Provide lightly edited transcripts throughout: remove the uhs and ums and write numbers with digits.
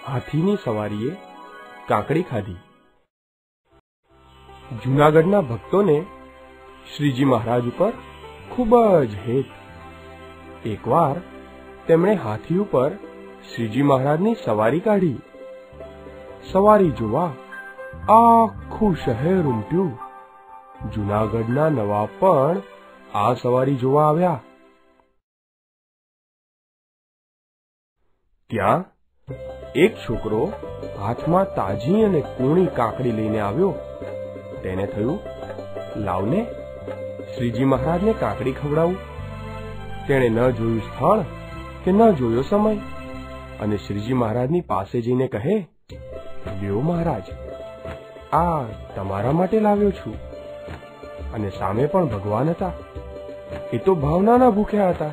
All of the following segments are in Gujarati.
હાથીની સવારીએ કાકડી ખાધી। જૂનાગઢના ભક્તોને શ્રીજી મહારાજ ઉપર ખૂબ જ હેત। એકવાર તેમણે હાથી ઉપર શ્રીજી મહારાજની સવારી કાઢી। સવારી જોવા આખું શહેર ઉમટ્યું। જૂનાગઢના નવાબ પણ આ સવારી જોવા આવ્યા। ત્યાં એક છોકરો હાથમાં તાજી અને કૂણી કાકડી લઈને આવ્યો। તેને થયું, લાવને શ્રીજી મહારાજને કાકડી ખવડાવું। તેણે ન જોયું સ્થળ કે ન જોયો સમય અને શ્રીજી મહારાજની પાસે જઈને કહે, લ્યો મહારાજ, આ તમારા માટે લાવ્યો છું। અને સામે પણ ભગવાન હતા। એ તો ભાવનાના ભૂખ્યા હતા।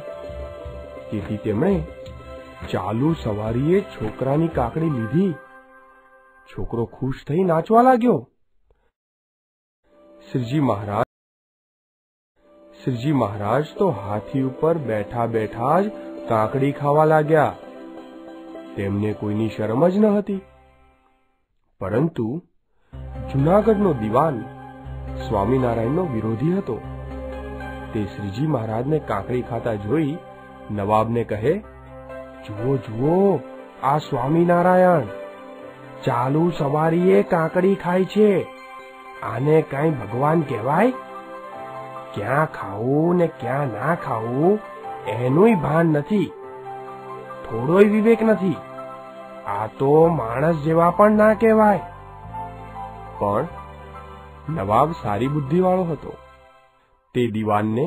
તેથી તેમણે ચાલુ સવારીએ છોકરાની કાકડી લીધી। છોકરો ખુશ થઈ નાચવા લાગ્યો। શ્રીજી મહારાજ તો હાથી ઉપર બેઠા બેઠા જ કાકડી ખાવા લાગ્યા। તેમને કોઈની શરમ જ ન હતી। પરંતુ જૂનાગઢનો દિવાન સ્વામિનારાયણનો વિરોધી હતો। તે શ્રીજી મહારાજને કાકડી ખાતા જોઈ નવાબને કહે, જુઓ જુઓ, આ સ્વામિનારાયણ ચાલુ સવારીએ કાકડી ખાય છે। આને કઈ ભગવાન કહેવાય? ક્યાં ખાવું ને ક્યાં ના ખાવું એનુંય ભાન નથી, થોડોય વિવેક નથી। આ તો માણસ જેવા પણ ના કહેવાય। પણ નવાબ સારી બુદ્ધિવાળો હતો। તે દિવાનને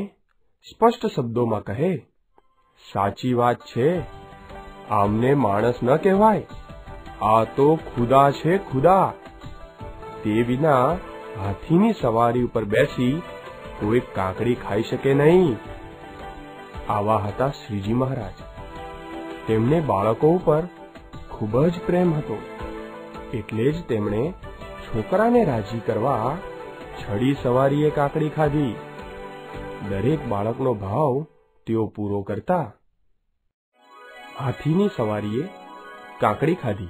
સ્પષ્ટ શબ્દોમાં કહે, સાચી વાત છે, આમને માણસ ન કહેવાય। આ તો ખુદા છે, ખુદા। તે વિના હાથીની સવારી ઉપર બેસી કોઈ કાકડી ખાઈ શકે નહીં। આવા હતા શ્રીજી મહારાજ। તેમને બાળકો ઉપર ખૂબ જ પ્રેમ હતો। એટલે જ તેમણે છોકરાને રાજી કરવા છડી સવારીએ કાકડી ખાધી। દરેક બાળકનો ભાવ તેઓ પૂરો કરતા। હાથીની સવારીએ કાકડી ખાધી।